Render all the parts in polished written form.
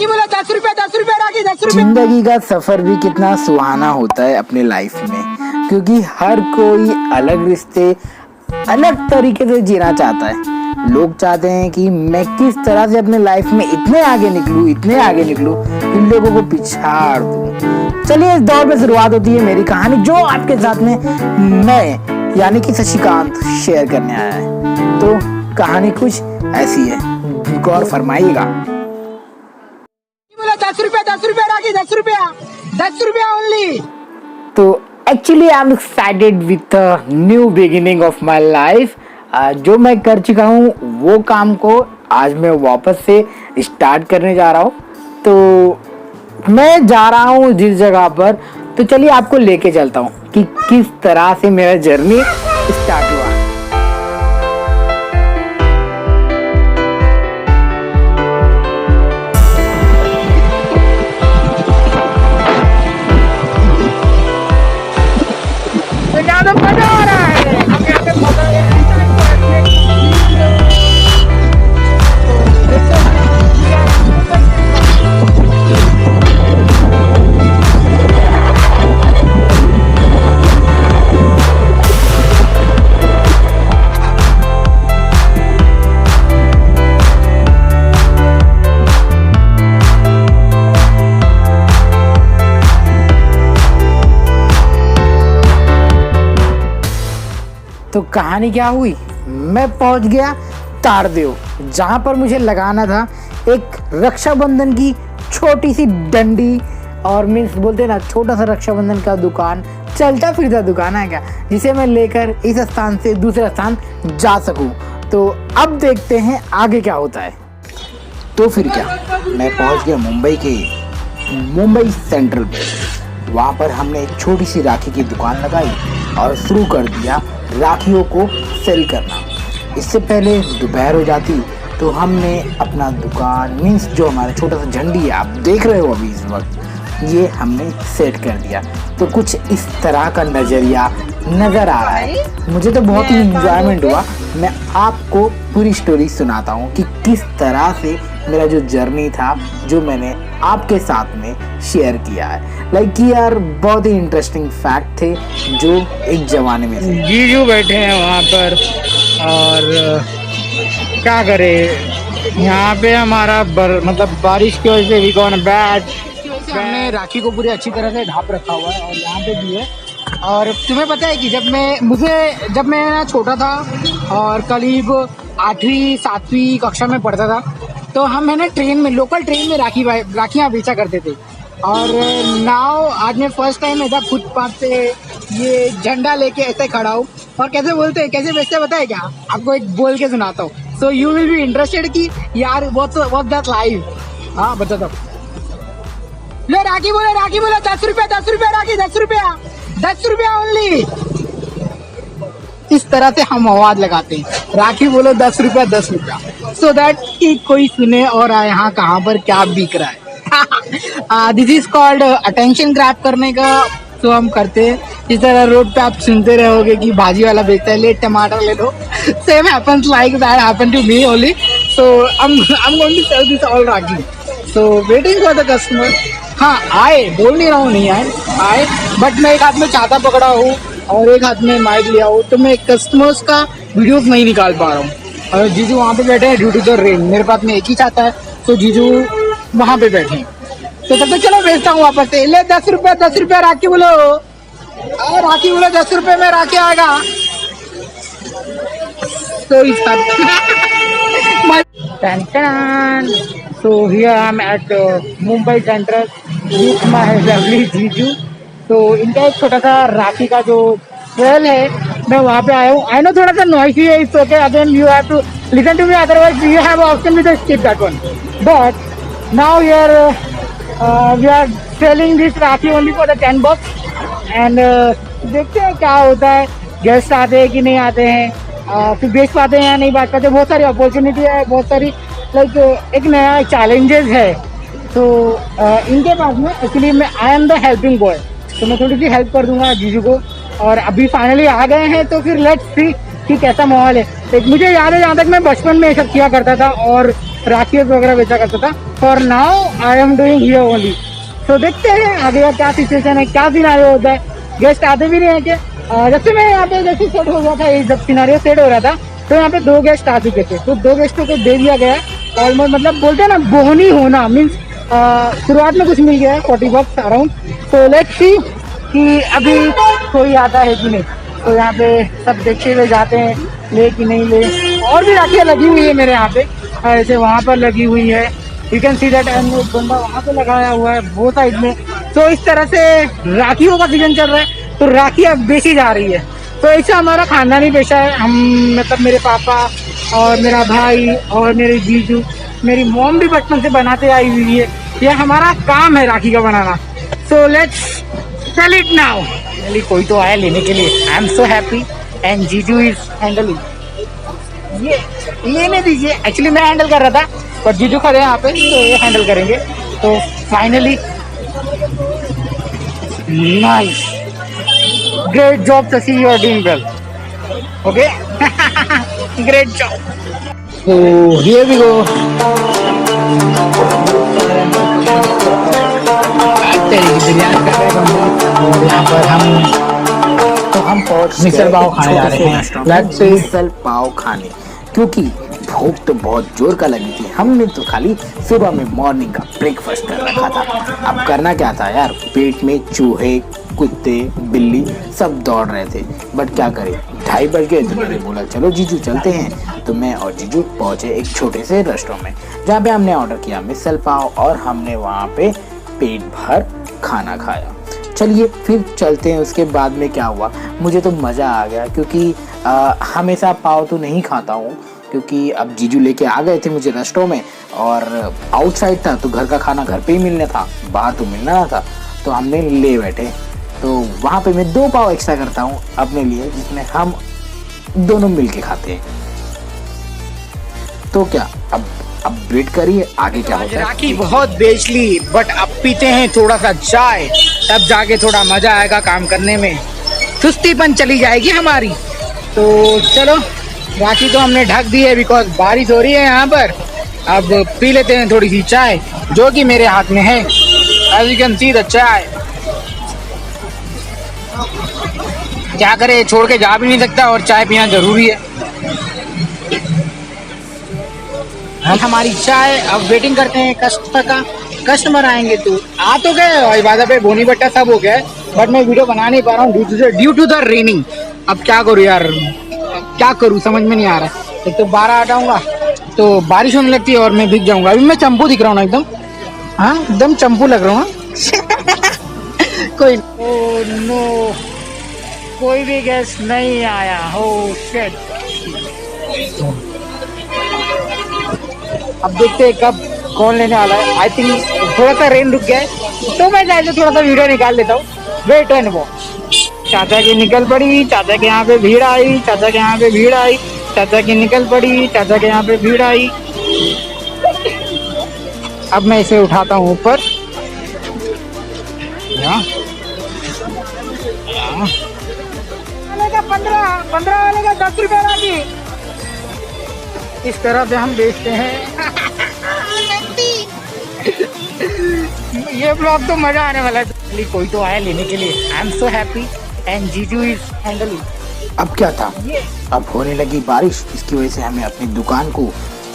राखी बोला 10 रुपए राखी 10 रुपए। जिंदगी का सफर भी कितना सुहाना होता है अपने लाइफ में, क्योंकि हर कोई अलग रिश्ते अलग तरीके से जीना चाहता है। लोग चाहते हैं कि मैं किस तरह से अपने लाइफ में इतने आगे निकलूं कि लोगों को पिछाड़ दूं। चलिए इस दौर में शुरुआत होती है मेरी कहानी, जो आपके साथ में मैं यानी कि शशिकांत शेयर करने आया है। तो कहानी कुछ ऐसी है, गौर फरमाइएगा। 10 रुपए राखी 10 रुपया ओनली। तो actually I am excited with new beginning of my life. जो मैं कर चुका हूँ वो काम को आज मैं वापस से स्टार्ट करने जा रहा हूँ। तो मैं जा रहा हूँ जिस जगह पर, तो चलिए आपको लेके चलता हूँ कि किस तरह से मेरा जर्नी स्टार्ट हुआ। तो कहानी क्या हुई, मैं पहुंच गया तारदेव, जहां पर मुझे लगाना था एक रक्षाबंधन की छोटी सी डंडी, और मीन्स बोलते ना छोटा सा रक्षाबंधन का दुकान, चलता फिरता दुकान है क्या, जिसे मैं लेकर इस स्थान से दूसरे स्थान जा सकूं। तो अब देखते हैं आगे क्या होता है। तो फिर क्या, मैं पहुंच गया मुंबई सेंट्रल पे। वहाँ पर हमने एक छोटी सी राखी की दुकान लगाई और शुरू कर दिया राखियों को सेल करना। इससे पहले दोपहर हो जाती तो हमने अपना दुकान मीन्स जो हमारा छोटा सा झंडी है आप देख रहे हो अभी इस वक्त, ये हमने सेट कर दिया। तो कुछ इस तरह का नज़रिया नज़र आ रहा है। मुझे तो बहुत ही इंजॉयमेंट हुआ। मैं आपको पूरी स्टोरी सुनाता हूँ कि किस तरह से मेरा जो जर्नी था, जो मैंने आपके साथ में शेयर किया है। लाइक यार बहुत ही इंटरेस्टिंग फैक्ट थे जो एक जमाने में थे। जीजू बैठे हैं वहाँ पर, और क्या करे यहाँ पे हमारा मतलब बारिश की वजह से वी गॉन बैड। हमने राखी को पूरी अच्छी तरह से ढाप रखा हुआ है और यहाँ पे भी है। और तुम्हें पता है कि जब मैं छोटा था और करीब 8वीं 7वीं कक्षा में पढ़ता था, तो हम है ना लोकल ट्रेन में राखियाँ बेचा करते थे। और नाउ आज मैं फर्स्ट टाइम ऐसा फुटपाथ पे ये झंडा लेके ऐसे खड़ा हूँ। और कैसे बेचते हैं पता है क्या, आपको एक बोल के सुनाता हूँ। So you will be interested कि यार व्हाट दैट लाइव। हाँ बताता हूँ। लो राखी बोला 10 रुपया राखी 10 रुपया ओनली। इस तरह से हम आवाज लगाते हैं, राखी बोलो 10 रुपया, सो दैट कि कोई सुने और यहाँ कहाँ पर क्या बिक रहा है। This is called attention grab करने का। तो हम करते हैं इस तरह, रोड पे आप सुनते रहोगे कि भाजी वाला बेचता है, ले टमाटर ले लो। Same happens like that happened to me only. So I'm going to sell this all rakhi. So waiting for the customer. हाँ आए, बोल नहीं रहा हूँ नहीं आए, बट मैं एक हाथ में छाता पकड़ा हूँ और एक हाथ में माइक लिया हूँ, तो मैं कस्टमर्स का वीडियोस नहीं निकाल पा रहा हूँ। और जीजू वहाँ पे बैठे हैं ड्यू टू द रेन। मेरे पास में एक ही छाता है, तो जीजू वहाँ पे बैठे हैं। तो तब तक चलो बेचता हूँ वापस से। ले 10 रुपया राखी बोलो, और राखी बोलो 10 रुपये में राखी आएगा। तो So here I am at Mumbai Central with my lovely जीजू। तो इनका एक छोटा सा राखी का जो सेल है, मैं वहाँ पे आया हूँ। आई नो थोड़ा सा नॉइसी है, it's okay, again you have to listen to me, otherwise you have option with skip that one. But now here we are selling this rakhi only for the 10 bucks। And देखते हैं क्या होता है, guest आते हैं कि नहीं आते हैं, फिर बेच पाते हैं या नहीं बेच पाते। बहुत सारी अपॉर्चुनिटी है, बहुत सारी लाइक एक नया चैलेंजेस है। तो इनके पास में actually I am the helping boy, तो मैं थोड़ी सी हेल्प कर दूंगा जीजू को। और अभी फाइनली आ गए हैं, तो फिर लेट्स सी कि कैसा माहौल है। एक मुझे याद है जहाँ तक मैं बचपन में ये सब किया करता था और राखी वगैरह बेचा करता था, for now I am doing here only. तो देखते हैं आगे का क्या सिचुएशन है, क्या सिनारियो होता है। गेस्ट आते भी नहीं है कि जब से मैं यहाँ पे जैसे सेट हो गया था, ये जब सिनारियो सेट हो रहा था तो यहाँ पे 2 गेस्ट आ चुके थे, तो 2 गेस्टों को दे दिया गया है ऑलमोस्ट। मतलब बोलते हैं ना बोहनी होना मीन्स शुरुआत में कुछ मिल गया है 40 bucks अराउंड। तो लेट्स सी कि अभी कोई आता है कि नहीं। तो यहाँ पे सब देखते हुए जाते हैं ले कि नहीं ले। और भी राखियाँ लगी हुई है मेरे यहाँ पे, ऐसे वहाँ पर लगी हुई है, you can see that. And एक बंदा वहाँ पे लगाया हुआ है वो साइड में। तो इस तरह से राखियों का सीजन चल रहा है, तो राखियाँ बेची जा रही है। तो ऐसा हमारा खानदानी पेशा है। हम मतलब मेरे पापा और मेरा भाई और मेरे जीजू, मेरी मॉम भी बचपन से बनाते आई हुई है। यह हमारा काम है राखी का बनाना। So let's sell it now. कोई तो आया लेने के लिए। I am so happy and जीजू इज हैंडलिंग। ये लेने दीजिए, एक्चुअली मैं हैंडल कर रहा था पर जीजू खड़े हैं यहाँ पे, तो ये हैंडल करेंगे। तो finally nice, great job Shashi, you are doing well, okay. Great job. तो हियर वी गो। और यहाँ पर हम मिसल पाव खाने जा रहे हैं। लेट्स मिसल पाव खाने, क्योंकि भूख तो बहुत जोर का लगी थी। हमने तो खाली सुबह में मॉर्निंग का ब्रेकफास्ट कर रखा था। अब करना क्या था यार, पेट में चूहे कुत्ते बिल्ली सब दौड़ रहे थे, बट क्या करें 2:30 बज गए। तो मैंने बोला चलो जीजू चलते हैं। तो मैं और जीजू पहुंचे एक छोटे से रेस्टोरेंट में, जहाँ पे हमने ऑर्डर किया मिसल पाव और हमने वहाँ पे पेट भर खाना खाया। चलिए फिर चलते हैं। उसके बाद में क्या हुआ, मुझे तो मज़ा आ गया, क्योंकि हमेशा पाव तो नहीं खाता हूँ, क्योंकि अब जीजू लेके आ गए थे मुझे रेस्टोरेंट में, और आउटसाइड था तो घर का खाना घर पे ही मिलना था, बाहर तो मिलना ना था। तो हमने ले बैठे। तो वहाँ पे मैं 2 पाव एक्स्ट्रा करता हूँ अपने लिए, जिसमें हम दोनों मिल के खाते हैं। तो क्या अब वेट करिए आगे क्या होता है। राखी बहुत बेच ली, बट अब पीते हैं थोड़ा सा चाय, तब जाके थोड़ा मजा आएगा काम करने में, सुस्तीपन चली जाएगी हमारी। तो चलो राखी तो हमने ढक दी है, बिकॉज बारिश हो रही है यहाँ पर। अब पी लेते हैं थोड़ी सी चाय, जो कि मेरे हाथ में है। As you can see the chai. क्या करे, छोड़ के जा भी नहीं सकता और चाय पीना जरूरी है। हम हमारी चाय अब वेटिंग करते हैं कस्टमर आएंगे। तो आ तो गए और इबादत पे बोनी बट्टा सब हो गया, बट मैं वीडियो बना नहीं पा रहा हूँ ड्यू टू द रेनिंग। अब क्या करूँ यार, क्या करूँ समझ में नहीं आ रहा है। एक तो 12 आ जाऊंगा तो बारिश होने लगती है और मैं भीग जाऊंगा। अभी मैं चंपू दिख रहा हूँ ना एकदम, हाँ एकदम चंपू लग रहा हूँ। कोई नो, कोई भी गेस्ट नहीं आया। हो शिट। अब देखते हैं कब कौन लेने वाला है। आई थिंक थोड़ा सा रेन रुक गया है, तो मैं चाहे थोड़ा सा वीडियो निकाल लेता हूँ। Wait and watch. चाचा की निकल पड़ी, चाचा के यहाँ पे भीड़ आई, चाचा के यहाँ पे भीड़ आई, चाचा की निकल पड़ी, चाचा के यहाँ पे भीड़ आई। अब मैं इसे उठाता हूँ ऊपर। 15 वाले का 10 रुपया राखी। इस तरह से हम बेचते हैं। ये ब्लॉग तो मजा आने वाला है। कोई तो आया लेने के लिए। I am so happy and जीजू इज हैंडलिंग। अब क्या था, अब होने लगी बारिश, इसकी वजह से हमें अपनी दुकान को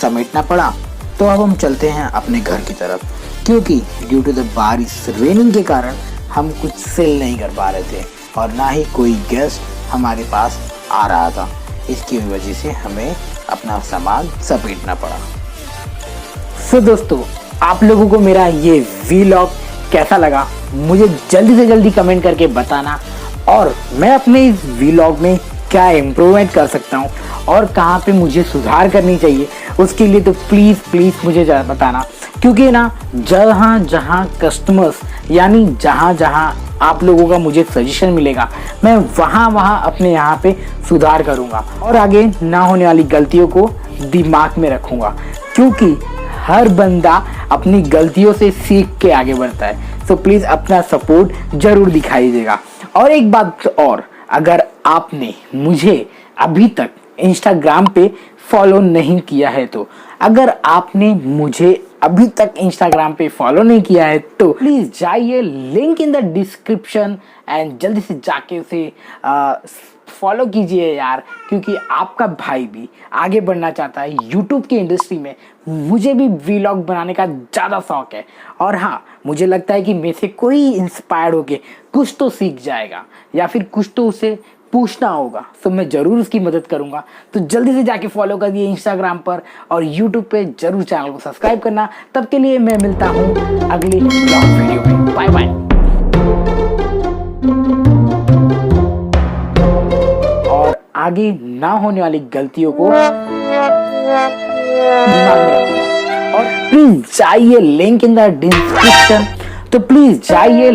समेटना पड़ा। तो अब हम चलते हैं अपने घर की तरफ, क्योंकि ड्यू टू द बारिश रेनिंग के कारण हम कुछ सेल नहीं कर पा रहे थे और ना ही कोई गेस्ट हमारे पास आ रहा था। इसकी वजह से हमें अपना सामान समेटना पड़ा। सो दोस्तों, आप लोगों को मेरा ये वीलॉग कैसा लगा मुझे जल्दी से जल्दी कमेंट करके बताना, और मैं अपने इस वीलॉग में क्या इम्प्रूवमेंट कर सकता हूँ और कहाँ पे मुझे सुधार करनी चाहिए, उसके लिए तो प्लीज़ मुझे बताना। क्योंकि ना जहाँ जहाँ कस्टमर्स यानी जहाँ जहाँ आप लोगों का मुझे सजेशन मिलेगा, मैं वहाँ अपने यहाँ पे सुधार करूँगा और आगे ना होने वाली गलतियों को दिमाग में रखूँगा, क्योंकि हर बंदा अपनी गलतियों से सीख के आगे बढ़ता है। सो प्लीज़ अपना सपोर्ट ज़रूर दिखाइएगा। और एक बात और, अगर आपने मुझे अभी तक इंस्टाग्राम पे फॉलो नहीं किया है, तो अगर आपने मुझे अभी तक इंस्टाग्राम पे फॉलो नहीं किया है तो प्लीज जाइए, link in the description, and जल्दी से जाके उसे फॉलो कीजिए यार, क्योंकि आपका भाई भी आगे बढ़ना चाहता है यूट्यूब की इंडस्ट्री में। मुझे भी वीलॉग बनाने का ज़्यादा शौक है, और हाँ, मुझे लगता है कि मेरे से कोई इंस्पायर्ड होके कुछ तो सीख जाएगा या फिर कुछ तो उसे पूछना होगा, तो मैं ज़रूर उसकी मदद करूँगा। तो जल्दी से जाके फॉलो कर दिए इंस्टाग्राम पर, और यूट्यूब पे ज़रूर चैनल को सब्सक्राइब करना। तब के लिए मैं मिलता हूँ अगली ब्लॉग वीडियो में। Bye bye. और आगे ना होने वाली गलतियों को दिमाग में रखना। और प्लीज जाइए, लिंक इन द डिस्क्रिप्शन, तो प्लीज जाइए।